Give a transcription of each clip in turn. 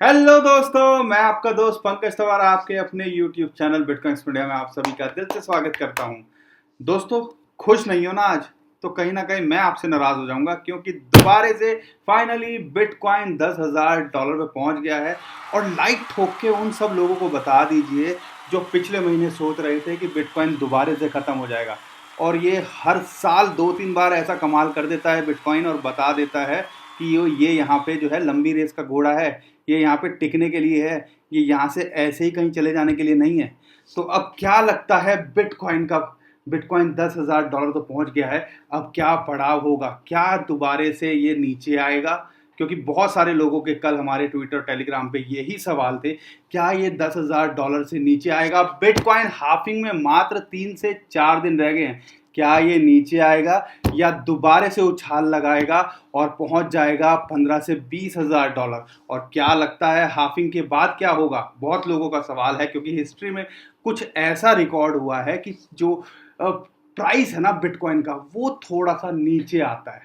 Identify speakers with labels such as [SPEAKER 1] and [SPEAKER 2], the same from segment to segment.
[SPEAKER 1] Hello दोस्तों, मैं आपका दोस्त पंकज तवार आपके अपने YouTube चैनल बिटकॉइन इंडिया में आप सभी का दिल से स्वागत करता हूं। दोस्तों, खुश नहीं हो ना आज? तो कहीं ना कहीं मैं आपसे नाराज हो जाऊंगा क्योंकि दोबारा से फाइनली बिटकॉइन $10,000 पे पहुंच गया है। और लाइक ठोक के उन सब लोगों को बता दीजिए जो पिछले महीने सोच रहे थे कि बिटकॉइन दोबारा से खत्म हो जाएगा। और ये हर साल 2-3 बार ऐसा कमाल कर देता है बिटकॉइन और बता देता है कि ये यहाँ पे जो है लंबी रेस का घोड़ा है, ये यहाँ पे टिकने के लिए है, ये यहाँ से ऐसे ही कहीं चले जाने के लिए नहीं है। तो अब क्या लगता है बिटकॉइन का? बिटकॉइन $10,000 तो पहुंच गया है, अब क्या पड़ाव होगा? क्या दोबारे से ये नीचे आएगा? क्योंकि बहुत सारे लोगों के कल हमारे ट्विटर टेलीग्राम पे यही सवाल थे, क्या ये $10,000 से नीचे आएगा? बिटकॉइन हाफिंग में मात्र 3 से 4 दिन रह गए हैं, क्या ये नीचे आएगा या दोबारा से उछाल लगाएगा और पहुंच जाएगा 15 से 20 हज़ार डॉलर? और क्या लगता है हाफिंग के बाद क्या होगा? बहुत लोगों का सवाल है क्योंकि हिस्ट्री में कुछ ऐसा रिकॉर्ड हुआ है कि जो प्राइस है ना बिटकॉइन का, वो थोड़ा सा नीचे आता है,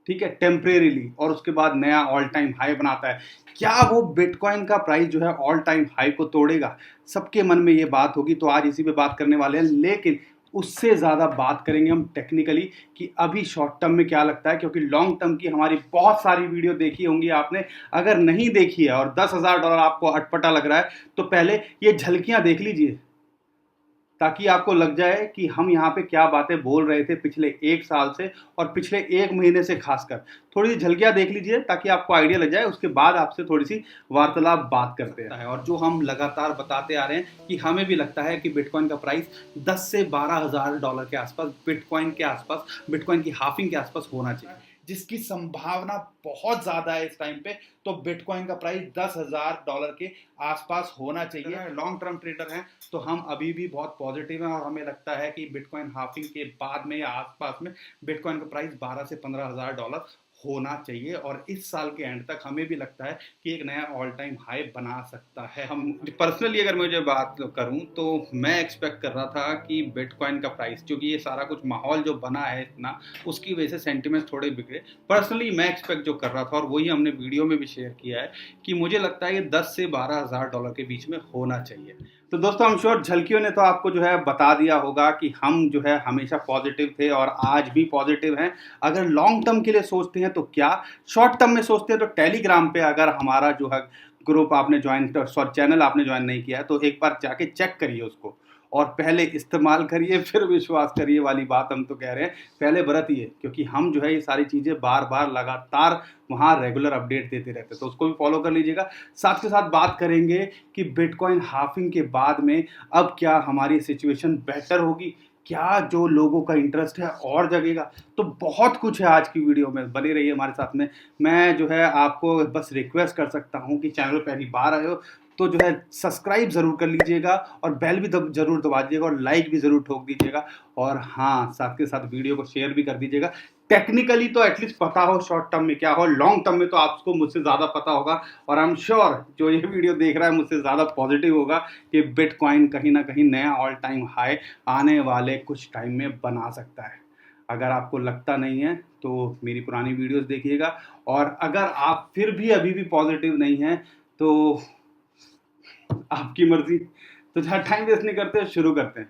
[SPEAKER 1] ठीक है, टेम्परेरीली, और उसके बाद नया ऑल टाइम हाई बनाता है। क्या वो बिटकॉइन का प्राइस जो है ऑल टाइम हाई को तोड़ेगा? सबके मन में ये बात होगी, तो आज इसी पे बात करने वाले हैं। लेकिन उससे ज़्यादा बात करेंगे हम टेक्निकली कि अभी शॉर्ट टर्म में क्या लगता है, क्योंकि लॉन्ग टर्म की हमारी बहुत सारी वीडियो देखी होंगी आपने। अगर नहीं देखी है और $10,000 आपको अटपटा लग रहा है तो पहले ये झलकियां देख लीजिए, ताकि आपको लग जाए कि हम यहाँ पे क्या बातें बोल रहे थे पिछले 1 साल से और पिछले 1 महीने से। खासकर थोड़ी सी झलकियां देख लीजिए ताकि आपको आइडिया लग जाए, उसके बाद आपसे थोड़ी सी वार्तालाप बात करते हैं। और जो हम लगातार बताते आ रहे हैं कि हमें भी लगता है कि बिटकॉइन का प्राइस 10 से 12 हज़ार डॉलर के आसपास, बिटकॉइन के आसपास, बिटकॉइन की हाफिंग के आसपास होना चाहिए, जिसकी संभावना बहुत ज्यादा है इस टाइम पे। तो बिटकॉइन का प्राइस $10,000 के आसपास होना चाहिए। लॉन्ग टर्म ट्रेडर हैं तो हम अभी भी बहुत पॉजिटिव हैं और हमें लगता है कि बिटकॉइन हाफिंग के बाद में या आसपास में बिटकॉइन का प्राइस 12 से 15 हज़ार डॉलर होना चाहिए। और इस साल के एंड तक हमें भी लगता है कि एक नया ऑल टाइम हाई बना सकता है। हम पर्सनली अगर मुझे बात करूं तो मैं एक्सपेक्ट कर रहा था कि बिटकॉइन का प्राइस, क्योंकि ये सारा कुछ माहौल जो बना है इतना, उसकी वजह से सेंटिमेंट थोड़े बिगड़े। पर्सनली मैं एक्सपेक्ट जो कर रहा था और वही हमने वीडियो में भी शेयर किया है कि मुझे लगता है कि 10 से 12 हज़ार डॉलर के बीच में होना चाहिए। तो दोस्तों, हम श्योर झलकियों ने तो आपको जो है बता दिया होगा कि हम जो है हमेशा पॉजिटिव थे और आज भी पॉजिटिव हैं। अगर लॉन्ग टर्म के लिए सोचते हैं तो क्या, शॉर्ट टर्म में सोचते हैं तो टेलीग्राम पे अगर हमारा जो है ग्रुप आपने ज्वाइन, सॉरी चैनल आपने ज्वाइन नहीं किया है तो एक बार जाके चेक करिए उसको और पहले इस्तेमाल करिए फिर विश्वास करिए वाली बात हम तो कह रहे हैं। पहले बरतिए, क्योंकि हम जो है ये सारी चीज़ें बार बार लगातार वहाँ रेगुलर अपडेट देते रहते हैं, तो उसको भी फॉलो कर लीजिएगा। साथ के साथ बात करेंगे कि बिटकॉइन हाफिंग के बाद में अब क्या हमारी सिचुएशन बेहतर होगी, क्या जो लोगों का इंटरेस्ट है और जगेगा। तो बहुत कुछ है आज की वीडियो में, बने रहिए हमारे साथ में। मैं जो है आपको बस रिक्वेस्ट कर सकता हूँ कि चैनल पहली बार आए हो तो जो है सब्सक्राइब ज़रूर कर लीजिएगा और बेल भी ज़रूर दबा दीजिएगा और लाइक भी ज़रूर ठोक दीजिएगा। और हाँ, साथ के साथ वीडियो को शेयर भी कर दीजिएगा। टेक्निकली तो एटलीस्ट पता हो शॉर्ट टर्म में क्या हो, लॉन्ग टर्म में तो आपको मुझसे ज़्यादा पता होगा। और आई एम श्योर जो ये वीडियो देख रहा है मुझसे ज़्यादा पॉजिटिव होगा कि बिटकॉइन कहीं ना कहीं नया ऑल टाइम हाई आने वाले कुछ टाइम में बना सकता है। अगर आपको लगता नहीं है तो मेरी पुरानी वीडियोस देखिएगा, और अगर आप फिर भी अभी भी पॉजिटिव नहीं हैं तो आपकी मर्जी। तो जहाँ टाइम वेस्ट नहीं करते शुरू करते हैं।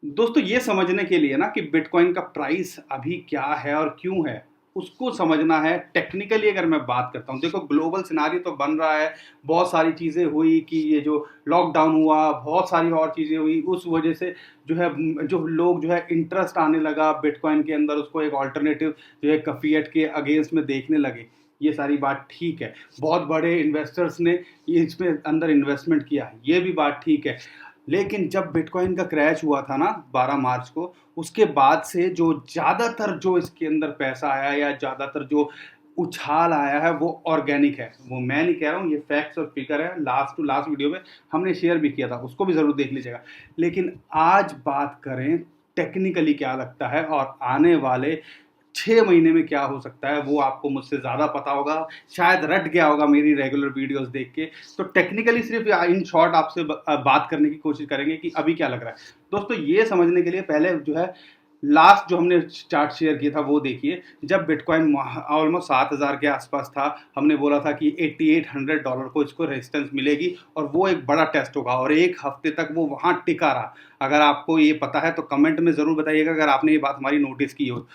[SPEAKER 1] दोस्तों, ये समझने के लिए ना कि बिटकॉइन का प्राइस अभी क्या है और क्यों है, उसको समझना है टेक्निकली। अगर मैं बात करता हूँ, देखो ग्लोबल सिनारियो तो बन रहा है, बहुत सारी चीज़ें हुई कि ये जो लॉकडाउन हुआ, बहुत सारी और चीज़ें हुई, उस वजह से जो है जो लोग जो है इंटरेस्ट आने लगा बिटकॉइन के अंदर, उसको एक ऑल्टरनेटिव जो है फिएट के अगेंस्ट में देखने लगे। ये सारी बात ठीक है, बहुत बड़े इन्वेस्टर्स ने इसमें अंदर इन्वेस्टमेंट किया, ये भी बात ठीक है। लेकिन जब बिटकॉइन का क्रैश हुआ था ना 12 मार्च को, उसके बाद से जो ज़्यादातर जो इसके अंदर पैसा आया या ज़्यादातर जो उछाल आया है वो ऑर्गेनिक है। वो मैं नहीं कह रहा हूँ, ये फैक्ट्स और फिगर है, लास्ट टू लास्ट वीडियो में हमने शेयर भी किया था, उसको भी ज़रूर देख लीजिएगा। लेकिन आज बात करें टेक्निकली क्या लगता है और आने वाले 6 महीने में क्या हो सकता है, वो आपको मुझसे ज़्यादा पता होगा, शायद रट गया होगा मेरी रेगुलर वीडियोस देख के। तो टेक्निकली सिर्फ इन शॉर्ट आपसे बात करने की कोशिश करेंगे कि अभी क्या लग रहा है। दोस्तों, ये समझने के लिए पहले जो है लास्ट जो हमने चार्ट शेयर किया था वो देखिए, जब बिटकॉइन ऑलमोस्ट 7,000 के आसपास था, हमने बोला था कि $8800 को इसको रेजिस्टेंस मिलेगी और वो एक बड़ा टेस्ट होगा, और एक हफ्ते तक वो वहाँ टिका रहा। अगर आपको ये पता है तो कमेंट में ज़रूर बताइएगा अगर आपने ये बात हमारी नोटिस की हो।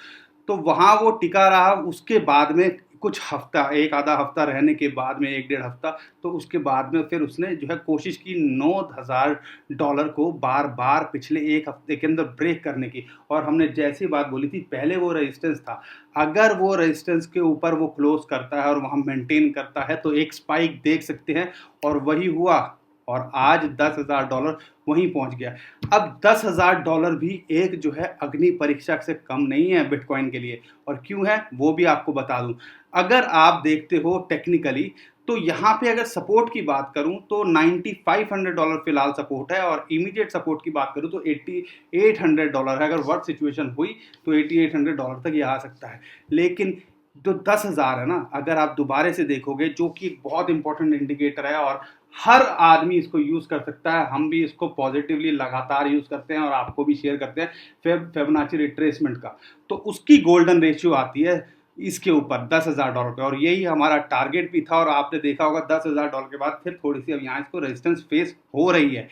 [SPEAKER 1] तो वहाँ वो टिका रहा, उसके बाद में कुछ हफ्ता, एक आधा हफ्ता रहने के बाद में, एक डेढ़ हफ्ता, तो उसके बाद में फिर उसने जो है कोशिश की $9,000 को बार बार पिछले एक हफ्ते के अंदर ब्रेक करने की। और हमने जैसी बात बोली थी, पहले वो रेजिस्टेंस था, अगर वो रेजिस्टेंस के ऊपर वो क्लोज करता है और वहाँ मेंटेन करता है तो एक स्पाइक देख सकते हैं, और वही हुआ। और आज $10,000 वहीं पहुंच गया। अब $10,000 भी एक जो है अग्नि परीक्षा से कम नहीं है बिटकॉइन के लिए। और क्यों है वो भी आपको बता दूं। अगर आप देखते हो टेक्निकली, तो यहाँ पे अगर सपोर्ट की बात करूं तो $9,500 फिलहाल सपोर्ट है, और इमीडिएट सपोर्ट की बात करूं तो $8,800 है। अगर वर्स्ट सिचुएशन हुई तो $8,800 तक ये आ सकता है। लेकिन जो 10,000 है ना, अगर आप दोबारा से देखोगे, जो कि एक बहुत इंपॉर्टेंट इंडिकेटर है और हर आदमी इसको यूज कर सकता है, हम भी इसको पॉजिटिवली लगातार यूज करते हैं और आपको भी शेयर करते हैं, फिबोनाची रिट्रेसमेंट का। तो उसकी गोल्डन रेशियो आती है इसके ऊपर $10,000 पे, और यही हमारा टारगेट भी था। और आपने देखा होगा $10,000 के बाद फिर थोड़ी सी अब यहाँ इसको रेजिस्टेंस फेस हो रही है।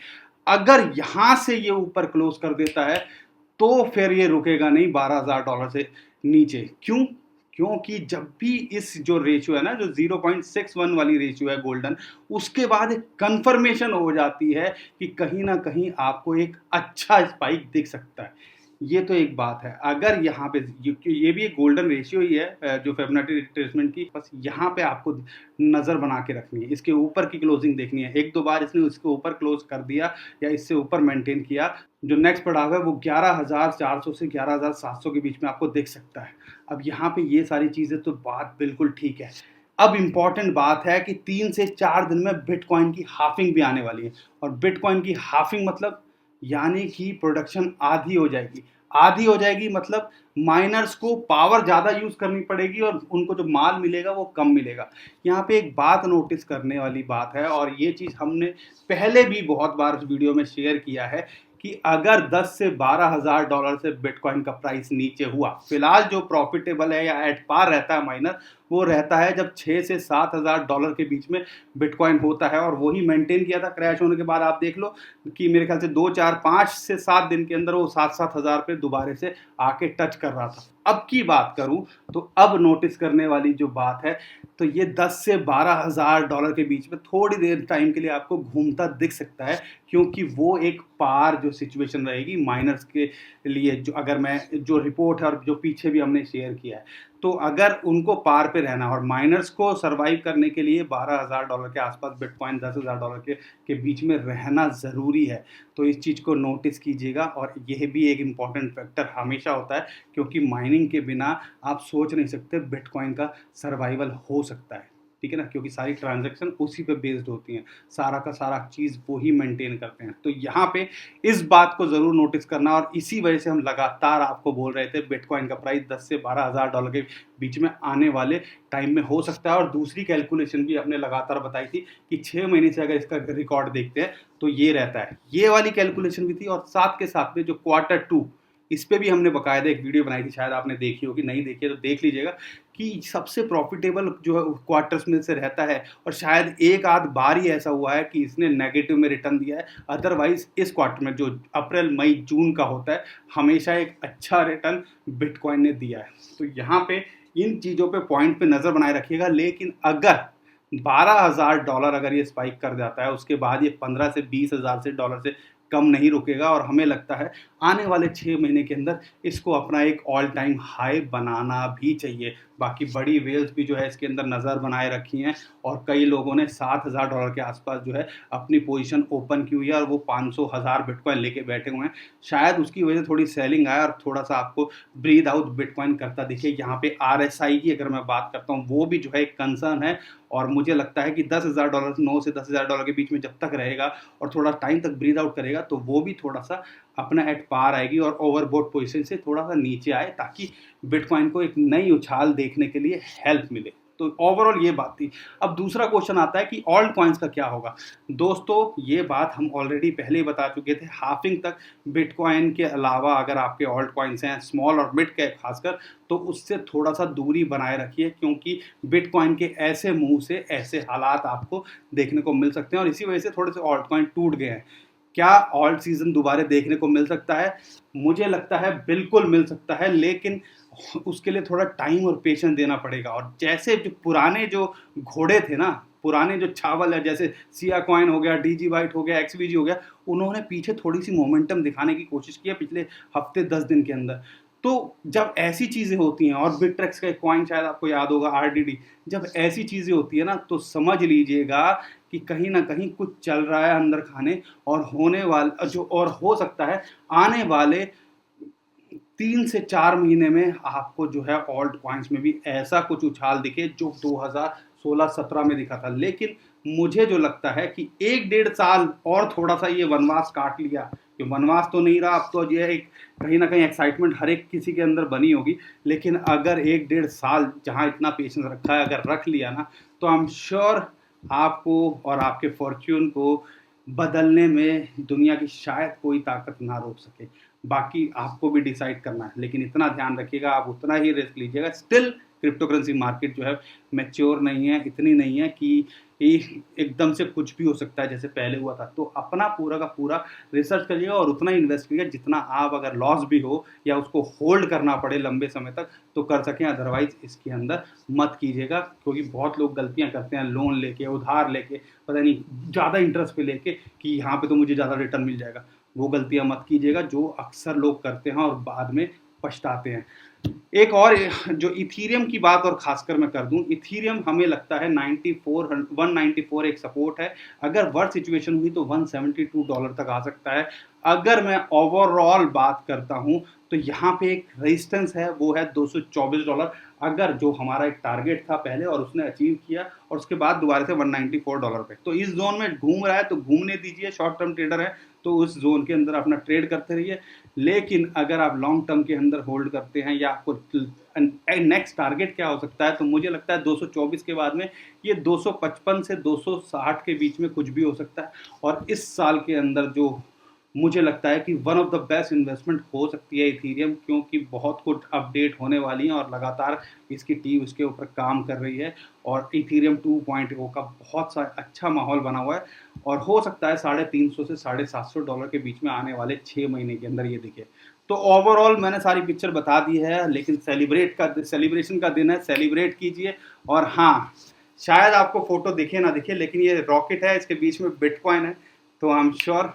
[SPEAKER 1] अगर यहाँ से ये ऊपर क्लोज कर देता है तो फिर ये रुकेगा नहीं $12,000 से नीचे। क्यों? क्योंकि जब भी इस जो रेशियो है ना, जो 0.61 वाली रेशियो है गोल्डन, उसके बाद एक कंफर्मेशन हो जाती है कि कहीं ना कहीं आपको एक अच्छा स्पाइक दिख सकता है। ये तो एक बात है। अगर यहाँ पे ये भी एक गोल्डन रेशियो ही है जो फिबोनाची रिट्रेसमेंट की, बस यहाँ पे आपको नज़र बना के रखनी है, इसके ऊपर की क्लोजिंग देखनी है। एक दो बार इसने उसके ऊपर क्लोज कर दिया या इससे ऊपर मेंटेन किया, जो नेक्स्ट पड़ाव है वो 11,400 से 11,700 के बीच में आपको दिख सकता है। अब यहाँ पे ये सारी चीज़ें तो बात बिल्कुल ठीक है। अब इम्पॉर्टेंट बात है कि 3 से 4 दिन में बिटकॉइन की हाफिंग भी आने वाली है। और बिटकॉइन की हाफिंग मतलब यानी कि प्रोडक्शन आधी हो जाएगी। आधी हो जाएगी मतलब माइनर्स को पावर ज़्यादा यूज़ करनी पड़ेगी और उनको जो माल मिलेगा वो कम मिलेगा। यहाँ पे एक बात नोटिस करने वाली बात है, और ये चीज़ हमने पहले भी बहुत बार इस वीडियो में शेयर किया है कि अगर 10 से $12,000 से बिटकॉइन का प्राइस नीचे हुआ, फिलहाल जो प्रॉफिटेबल है या एट पार रहता है माइनर, वो रहता है जब 6 से $7,000 के बीच में बिटकॉइन होता है, और वही मेंटेन किया था क्रैश होने के बाद। आप देख लो कि मेरे ख्याल से 2, 4, 5 से 7 दिन के अंदर वो 7,000 पे दोबारा से आके टच कर रहा था। अब की बात करूं तो अब नोटिस करने वाली जो बात है, तो ये 10 से $12,000 के बीच में थोड़ी देर टाइम के लिए आपको घूमता दिख सकता है, क्योंकि वो एक पार जो सिचुएशन रहेगी माइनर्स के लिए, जो अगर मैं जो रिपोर्ट है और जो पीछे भी हमने शेयर किया है, तो अगर उनको पार पे रहना और माइनर्स को सरवाइव करने के लिए $12,000 के आसपास बिटकॉइन $10,000 के बीच में रहना ज़रूरी है। तो इस चीज़ को नोटिस कीजिएगा, और यह भी एक इम्पॉर्टेंट फैक्टर हमेशा होता है, क्योंकि माइनिंग के बिना आप सोच नहीं सकते बिटकॉइन का सर्वाइवल हो सकता है। ठीक है ना, क्योंकि सारी ट्रांजैक्शन उसी पे बेस्ड होती हैं, सारा का सारा चीज़ वो ही मेंटेन करते हैं। तो यहाँ पे इस बात को ज़रूर नोटिस करना, और इसी वजह से हम लगातार आपको बोल रहे थे बिटकॉइन का प्राइस 10 से $12,000 के बीच में आने वाले टाइम में हो सकता है। और दूसरी कैलकुलेशन भी हमने लगातार बताई थी कि 6 महीने से अगर इसका रिकॉर्ड देखते हैं तो ये रहता है, ये वाली कैलकुलेशन भी थी। और साथ के साथ में जो Q2, इस पे भी हमने बकायदा एक वीडियो बनाई थी, शायद आपने देखी होगी, नहीं देखी है तो देख लीजिएगा, कि सबसे प्रॉफिटेबल जो है क्वार्टर्स में से रहता है। और शायद एक आध बार ही ऐसा हुआ है कि इसने नेगेटिव में रिटर्न दिया है, अदरवाइज इस क्वार्टर में जो अप्रैल मई जून का होता है, हमेशा एक अच्छा रिटर्न बिटकॉइन ने दिया है। तो यहाँ पे इन चीज़ों पे पॉइंट पे नज़र बनाए रखिएगा। लेकिन अगर $12,000 अगर ये स्पाइक कर जाता है, उसके बाद ये 15 से 20,000 से डॉलर से कम नहीं रुकेगा, और हमें लगता है आने वाले 6 महीने के अंदर इसको अपना एक ऑल टाइम हाई बनाना भी चाहिए। बाकी बड़ी वेल्स भी जो है इसके अंदर नज़र बनाए रखी हैं, और कई लोगों ने $7,000 के आसपास जो है अपनी पोजीशन ओपन की हुई है, और वो 500,000 बिटकॉइन लेके बैठे हुए हैं। शायद उसकी वजह से थोड़ी सेलिंग आए और थोड़ा सा आपको ब्रीद आउट बिटकॉइन करता दिखे। यहाँ पे RSI की अगर मैं बात करता हूँ, वो भी जो है एक कंसर्न है, और मुझे लगता है कि $10,000, 9 से $10,000 के बीच में जब तक रहेगा और थोड़ा टाइम तक ब्रीद आउट करेगा, तो वो भी थोड़ा सा अपना एट पार आएगी और ओवरबोट पोजीशन से थोड़ा सा नीचे आए, ताकि बिटकॉइन को एक नई उछाल देखने के लिए हेल्प मिले। तो ओवरऑल ये बात थी। अब दूसरा क्वेश्चन आता है कि ऑल्ट कॉइन्स का क्या होगा। दोस्तों ये बात हम ऑलरेडी पहले ही बता चुके थे, हाफिंग तक बिटकॉइन के अलावा अगर आपके ऑल्ट कॉइन्स हैं स्मॉल और मिड कैप खासकर, तो उससे थोड़ा सा दूरी बनाए रखिए, क्योंकि बिटकॉइन के ऐसे मूव से ऐसे हालात आपको देखने को मिल सकते हैं और इसी वजह से थोड़े से ऑल्ट कॉइन टूट गए हैं। क्या ऑल्ट सीजन दोबारा देखने को मिल सकता है? मुझे लगता है बिल्कुल मिल सकता है, लेकिन उसके लिए थोड़ा टाइम और पेशेंस देना पड़ेगा। और जैसे जो पुराने जो घोड़े थे ना, पुराने जो छावल है, जैसे सिया कॉइन हो गया, डीजी वाइट हो गया, एक्सवीजी हो गया, उन्होंने पीछे थोड़ी सी मोमेंटम दिखाने की कोशिश की है पिछले हफ्ते 10 दिन के अंदर। तो जब ऐसी चीज़ें होती हैं, और बिटरेक्स का एक कॉइन शायद आपको याद होगा आरडीडी, जब ऐसी चीज़ें होती है ना, तो समझ लीजिएगा कि कहीं ना कहीं कुछ चल रहा है अंदर खाने, और होने वाला जो और हो सकता है आने वाले 3 से 4 महीने में आपको जो है ऑल्ट कॉइन्स में भी ऐसा कुछ उछाल दिखे जो 2016-17 में दिखा था। लेकिन मुझे जो लगता है कि 1-1.5 साल और थोड़ा सा ये वनवास काट लिया, कि वनवास तो नहीं रहा, अब तो ये एक कहीं ना कहीं एक्साइटमेंट हर एक किसी के अंदर बनी होगी, लेकिन अगर 1-1.5 साल जहाँ इतना पेशेंस रखा है अगर रख लिया ना, तो आई एम श्योर आपको और आपके फॉर्च्यून को बदलने में दुनिया की शायद कोई ताकत ना रोक सके। बाकी आपको भी डिसाइड करना है, लेकिन इतना ध्यान रखिएगा, आप उतना ही रिस्क लीजिएगा। स्टिल क्रिप्टो करेंसी मार्केट जो है मैच्योर नहीं है, इतनी नहीं है कि एकदम से कुछ भी हो सकता है जैसे पहले हुआ था। तो अपना पूरा का पूरा रिसर्च करिएगा और उतना इन्वेस्ट करिएगा जितना आप, अगर लॉस भी हो या उसको होल्ड करना पड़े लंबे समय तक तो कर सकें, अदरवाइज इसके अंदर मत कीजिएगा। क्योंकि बहुत लोग गलतियां करते हैं, लोन लेके, उधार लेके, पता नहीं ज़्यादा इंटरेस्ट पे लेके कि यहाँ पे तो मुझे ज़्यादा रिटर्न मिल जाएगा। वो गलतियां मत कीजिएगा जो अक्सर लोग करते हैं और बाद में पछताते हैं। एक और जो इथीरियम की बात और खासकर मैं कर दूं, इथीरियम हमें लगता है 194 एक सपोर्ट है, अगर वर्स्ट सिचुएशन हुई तो $172 तक आ सकता है। अगर मैं ओवरऑल बात करता हूं तो यहाँ पे एक रेजिस्टेंस है, वो है $224। अगर जो हमारा एक टारगेट था पहले और उसने अचीव किया और उसके बाद दोबारा से $194 पे, तो इस जोन में घूम रहा है तो घूमने दीजिए। शॉर्ट टर्म ट्रेडर है तो उस जोन के अंदर अपना ट्रेड करते रहिए। लेकिन अगर आप लॉन्ग टर्म के अंदर होल्ड करते हैं या आपको नेक्स्ट टारगेट क्या हो सकता है, तो मुझे लगता है 224 के बाद में ये 255 से 260 के बीच में कुछ भी हो सकता है। और इस साल के अंदर जो मुझे लगता है कि one of the best investment हो सकती है इथीरियम, क्योंकि बहुत कुछ अपडेट होने वाली हैं और लगातार इसकी टीम उसके ऊपर काम कर रही है। और इथीरियम 2.0 का बहुत सा अच्छा माहौल बना हुआ है और हो सकता है $350 से $750 के बीच में आने वाले 6 महीने के अंदर ये दिखे। तो ओवरऑल मैंने सारी पिक्चर बता दी है, लेकिन सेलिब्रेशन का दिन है, सेलिब्रेट कीजिए। और हाँ, शायद आपको फोटो दिखे ना दिखे, लेकिन ये रॉकेट है, इसके बीच में बिटकॉइन है, तो आई एम श्योर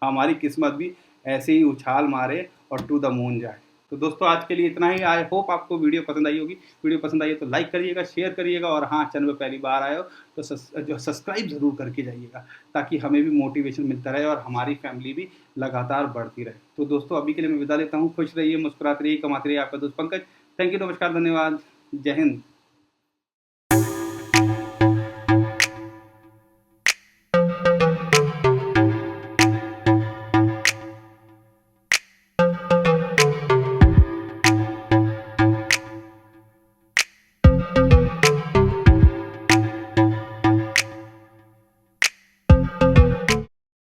[SPEAKER 1] हमारी किस्मत भी ऐसे ही उछाल मारे और टू द मून जाए। तो दोस्तों आज के लिए इतना ही। आई होप आपको वीडियो पसंद आई होगी। वीडियो पसंद आई है तो लाइक करिएगा, शेयर करिएगा, और हाँ, चैनल पर पहली बार आए हो तो जो सब्सक्राइब ज़रूर करके जाइएगा, ताकि हमें भी मोटिवेशन मिलता रहे और हमारी फैमिली भी लगातार बढ़ती रहे। तो दोस्तों अभी के लिए मैं विदा लेता हूँ। खुश रहिए, मुस्कुराते रहिए, कमाते रहिए। आपका दोस्त पंकज। थैंक यू, नमस्कार, धन्यवाद, जय हिंद।